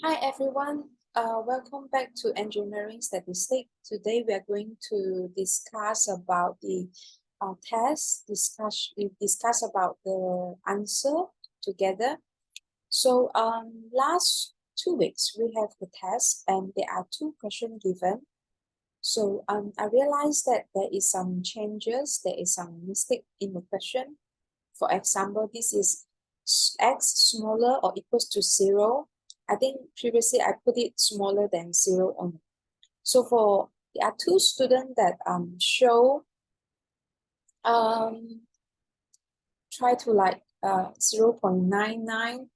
Hi everyone, welcome back to Engineering Statistics. Today we are going to discuss about the test, discuss about the answer together. So last 2 weeks we have the test and there are two questions given. So I realized that there is some changes, there is some mistake in the question. For example, this is x smaller or equals to 0. I think previously I put it smaller than 0 only. So for there are two students that show try to like 0.99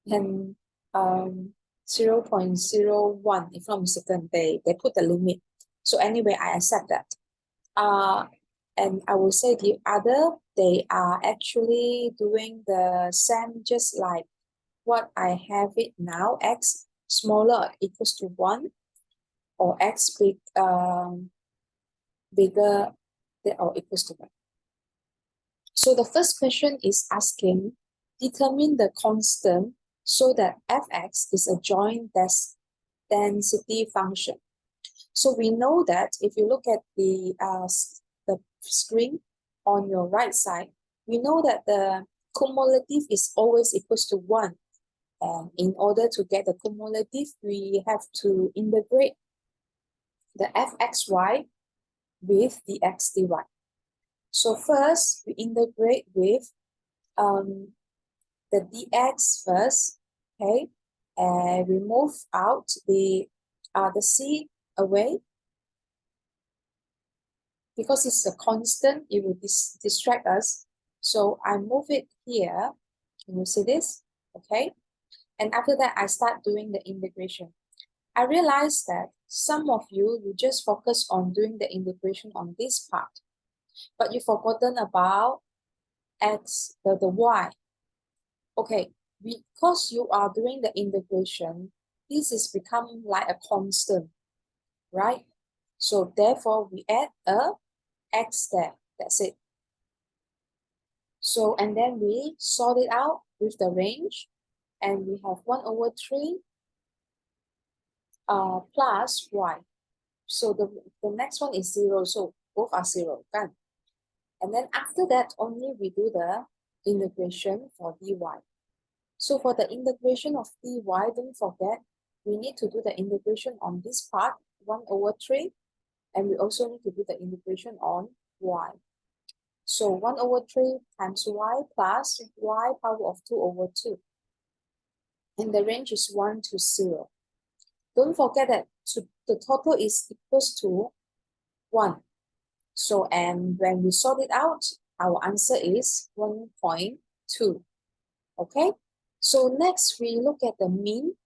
and 0.01, if not mistaken, they put the limit. So anyway, I accept that. And I will say the other, they are actually doing the same just like what I have it now, x smaller or equals to 1, or x bigger than or equals to 1. So the first question is asking, determine the constant so that fx is a joint density function. So we know that if you look at the screen on your right side, we know that the cumulative is always equals to 1. And in order to get the cumulative, we have to integrate the fxy with the x dy. So first, we integrate with the dx first, okay? And we move out the c away. Because it's a constant, it will distract us. So I move it here. Can you see this? Okay. And after that, I start doing the integration. I realized that some of you just focus on doing the integration on this part, but you've forgotten about x, the y. Okay, because you are doing the integration, this is become like a constant, right? So therefore, we add a x there. That's it. So, and then we sort it out with the range, and we have 1/3 plus y. So the next one is 0, so both are 0, done. And then after that, only we do the integration for dy. So for the integration of dy, don't forget, we need to do the integration on this part, 1/3, and we also need to do the integration on y. So 1/3 times y plus y power of 2/2. And the range is 1 to 0. Don't forget that the total is equals to 1. So, and when we sort it out, our answer is 1.2. Okay? So next, we look at the mean.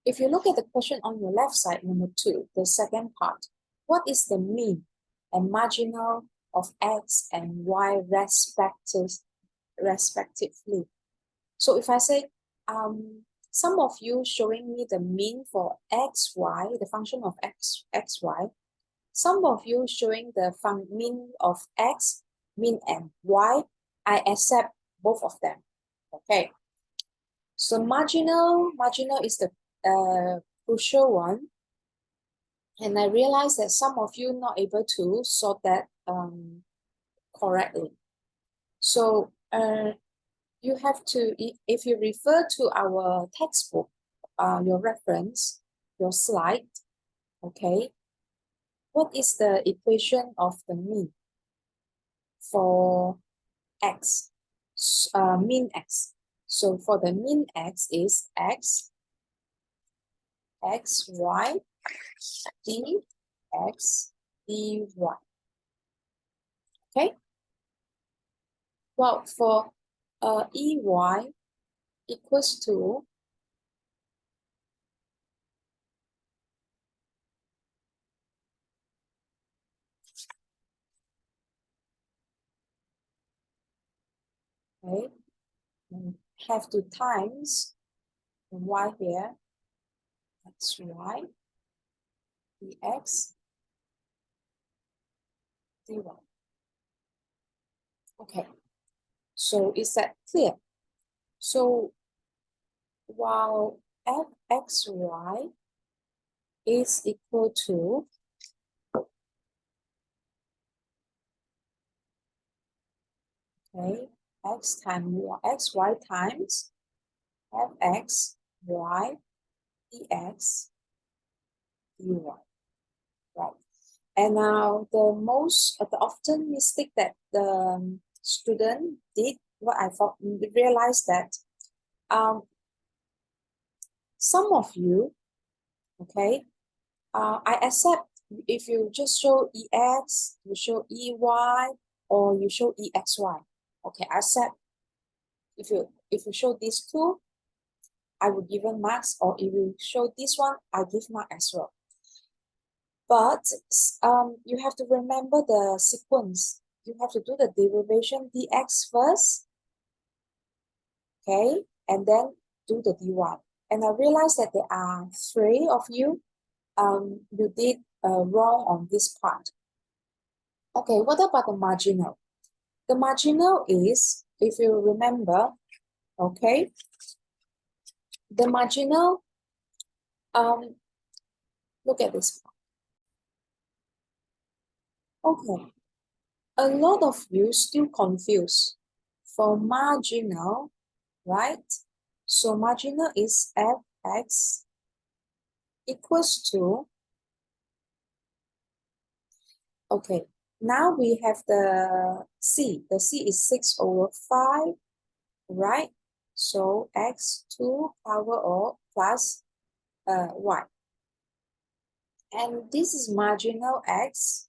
If you look at the question on your left side, number 2, the second part, what is the mean and marginal of x and y respectively? So if I say, some of you showing me the mean for xy, the function of xy, some of you showing the mean of x, mean and y, I accept both of them. Okay. So marginal is the crucial one. And I realize that some of you not able to sort that correctly. So you have to, if you refer to our textbook, your reference, your slide, okay, what is the equation of the mean for x, mean x? So for the mean x is x, y, d, x, dy. Okay? Well, for ey equals to okay, have to times y here, xy, dx, dy. Okay, so is that clear? So while fxy is equal to x times xy times fx y dx dy, right? And now the often mistake that the student did, what I thought realized that some of you, okay, I accept if you just show ex, you show ey, or you show exy. Okay, I accept if you show these two, I will give them marks, or if you show this one, I give mark as well. But you have to remember the sequence. You have to do the derivation dx first, okay, and then do the dy. And I realized that there are 3 of you, you did wrong on this part. Okay, what about the marginal? The marginal is, if you remember, okay, the marginal, look at this part. Okay, a lot of you still confused for marginal, right? So marginal is fx equals to, okay, now we have the c. The c is 6/5, right? So x2 power of plus y. And this is marginal x,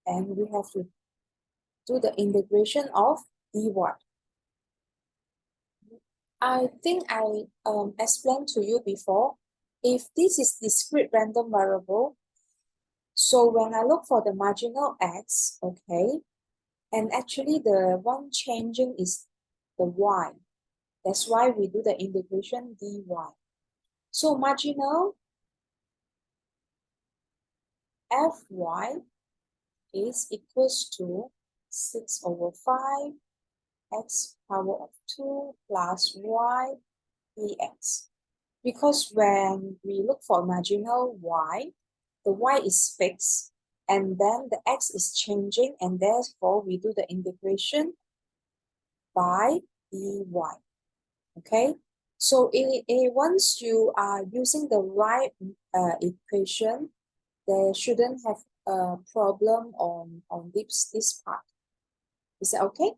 and we have to do the integration of dy. I think I explained to you before, if this is discrete random variable, so when I look for the marginal x, okay, and actually the one changing is the y. That's why we do the integration dy. So marginal fy is equals to 6/5 x power of 2 plus y dx. Because when we look for marginal y, the y is fixed, and then the x is changing, and therefore we do the integration by dy. Okay, so once you are using the right equation, there shouldn't have a problem on this part. Is that okay?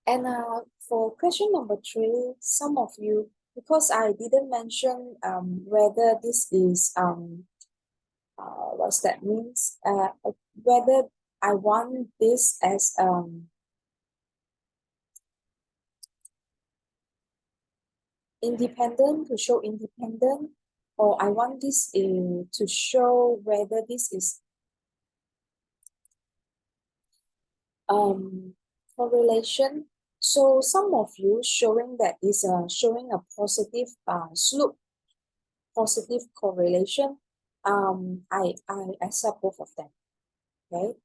And for question number 3, some of you, because I didn't mention whether this is what's that means, whether I want this as independent, to show independent, or I want this to show whether this is correlation. So some of you showing that is showing a positive slope, positive correlation. I accept both of them. Okay.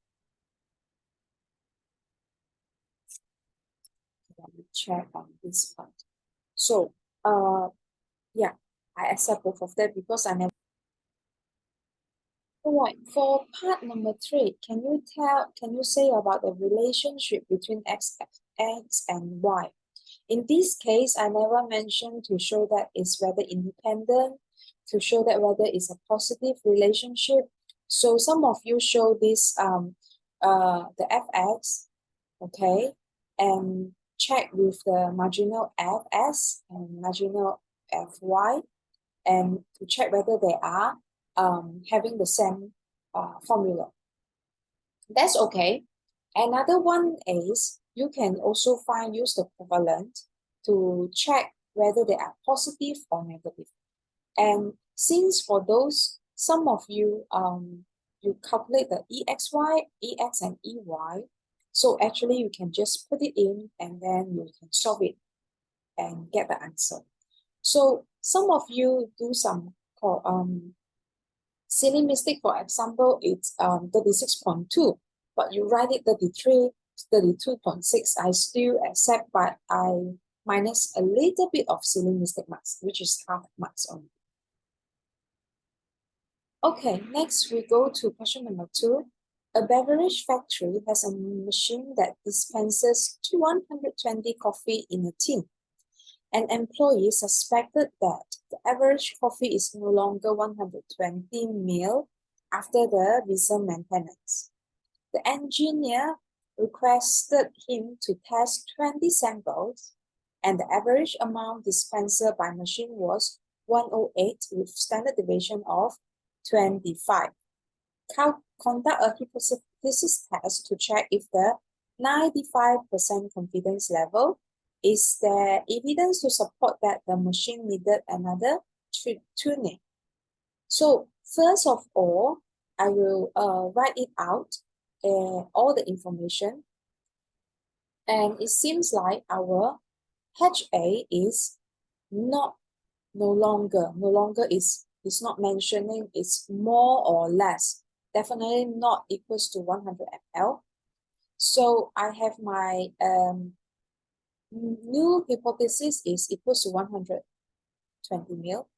Let me check on this part. So yeah, I accept both of them because I never. Alright, for part number 3, can you say about the relationship between x and y? In this case, I never mentioned to show that it's whether independent, to show that whether it's a positive relationship. So some of you show this the fx, okay, and check with the marginal fs and marginal fy, and to check whether they are having the same formula. That's okay. Another one is you can also use the equivalent to check whether they are positive or negative. And since for those, some of you you calculate the exy, ex, and ey, so actually you can just put it in and then you can solve it and get the answer. So some of you do some silly mistake. For example, it's 36.2, but you write it 32.6. I still accept, but I minus a little bit of silly mistake marks, which is half marks only. Okay, next we go to question number 2. A beverage factory has a machine that dispenses 120 coffee in a tin. An employee suspected that the average coffee is no longer 120 ml after the recent maintenance. The engineer requested him to test 20 samples, and the average amount dispensed by machine was 108 with standard deviation of 25. Conduct a hypothesis test to check if the 95% confidence level. Is there evidence to support that the machine needed another tuning? So first of all, I will write it out, all the information. And it seems like our HA is no longer is not mentioning it's more or less. Definitely not equals to 100 ml. So I have my new hypothesis is equals to 120 ml.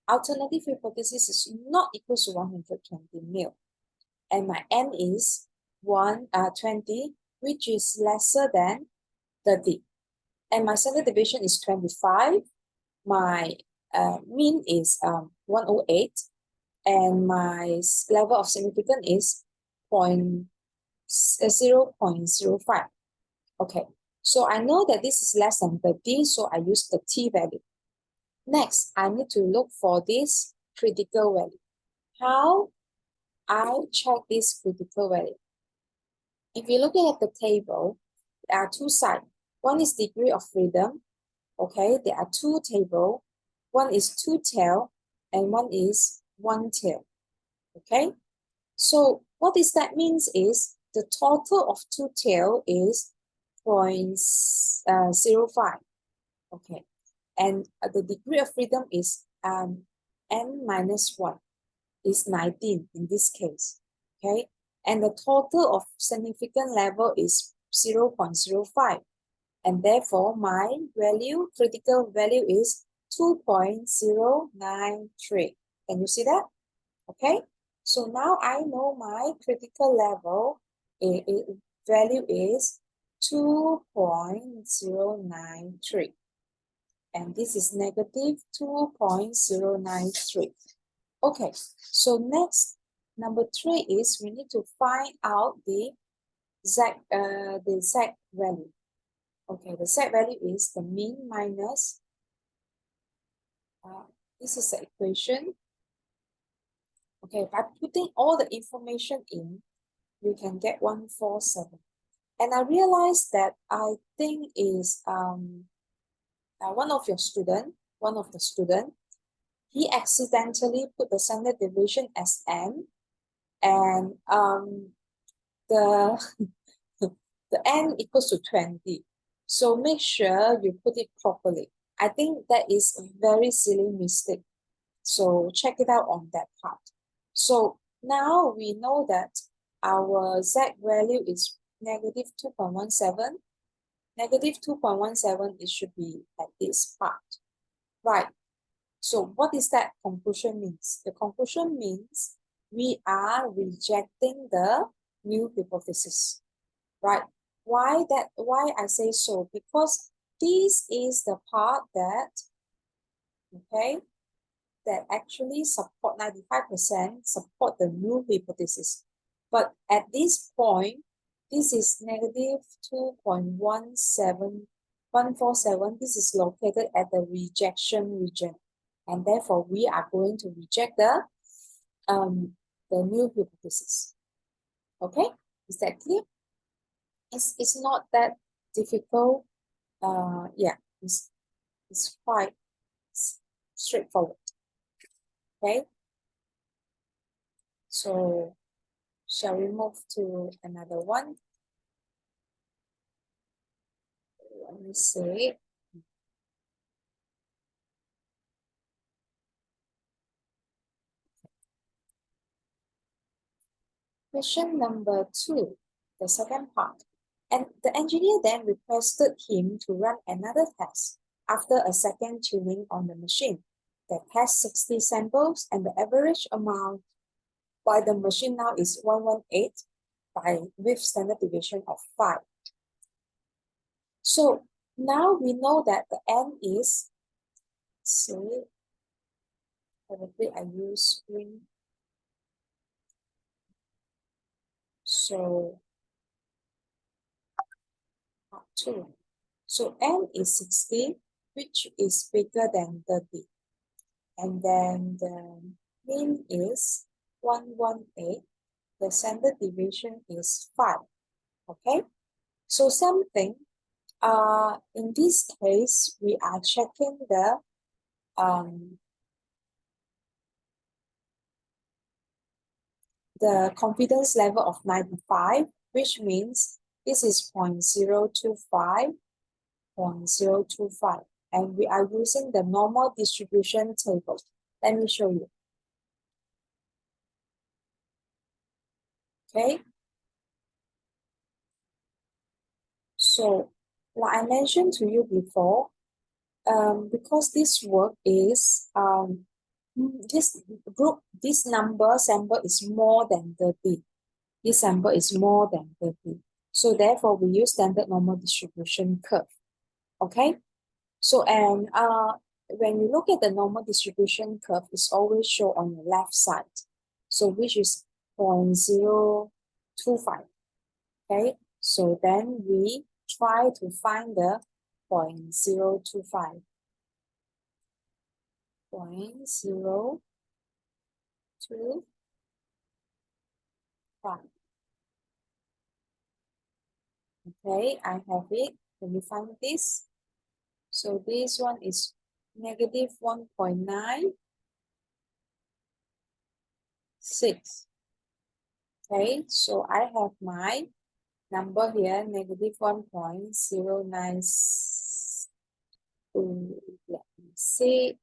Alternative hypothesis is not equals to 120 ml. And my N is 20, which is lesser than 30. And my standard deviation is 25. My mean is 108. And my level of significance is 0.05. Okay, so I know that this is less than 30, so I use the T value. Next, I need to look for this critical value. How I check this critical value? If you're looking at the table, there are two sides. One is degree of freedom. Okay, there are two tables. One is two tail and one is one tail. Okay, so what that means is the total of two tail is 0.05. Okay, and the degree of freedom is n minus 1 is 19 in this case. Okay, and the total of significant level is 0.05. And therefore, my value, critical value is 2.093. Can you see that? Okay, so now I know my critical level value is 2.093. And this is negative 2.093. Okay, so next, number 3 is we need to find out the Z value. Okay, the Z value is the mean minus, this is the equation. Okay, by putting all the information in, you can get 147. And I realized that I think is one of the student, he accidentally put the standard deviation as n, and the the n equals to 20. So make sure you put it properly. I think that is a very silly mistake. So check it out on that part. So now we know that our Z value is negative 2.17. Negative 2.17, it should be at this part. Right. So what is that conclusion means? The conclusion means we are rejecting the new hypothesis. Right. Why I say so? Because this is the part that, okay, that actually support 95%, support the new hypothesis. But at this point, this is negative 2.17147. This is located at the rejection region. And therefore, we are going to reject the new hypothesis. Okay, is that clear? It's not that difficult. Yeah, it's quite straightforward. Okay, so shall we move to another one? Let me see. Question number 2, the second part. And the engineer then requested him to run another test after a second tuning on the machine that has 60 samples, and the average amount by the machine now is 118 with standard deviation of 5. So now we know that the N is, say, probably I use green. So, part 2. So N is 60, which is bigger than 30. And then the mean is 118. The standard deviation is 5. Okay? So something, in this case, we are checking the confidence level of 95, which means this is 0.025, 0.025, and we are using the normal distribution table. Let me show you. Okay. So, like I mentioned to you before, because this work is this number sample is more than 30. This sample is more than 30. So therefore, we use standard normal distribution curve. Okay. So and when you look at the normal distribution curve, it's always shown on the left side. So which is 0.025. Okay. So then we try to find the 0.025. 0.025. Okay, I have it. Can you find this? So this one is negative 1.96. Okay, so I have my number here, negative 1.096. Let me see.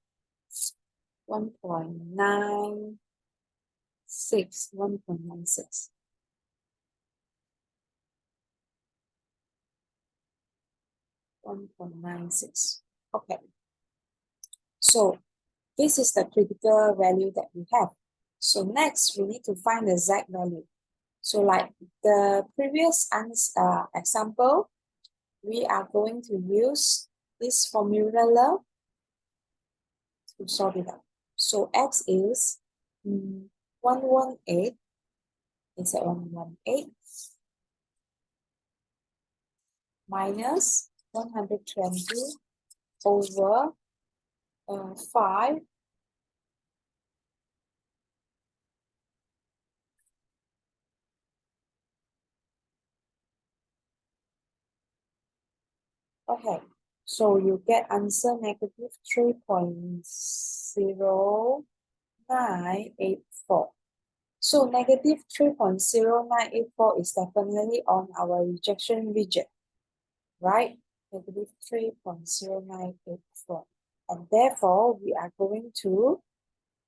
1.96. 1.96. Okay. So this is the critical value that we have. So next, we need to find the Z value. So like the previous example, we are going to use this formula to solve it out. So X is 118. It's at 118 minus 120 over 5. Okay, so you get answer negative 3.0984. So negative 3.0984 is definitely on our rejection region, right? Negative 3.0984. And therefore, we are going to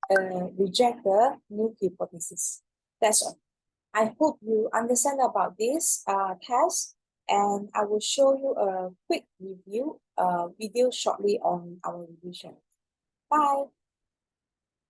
reject the null hypothesis. That's all. I hope you understand about this test, and I will show you a quick review video shortly on our revision. Bye.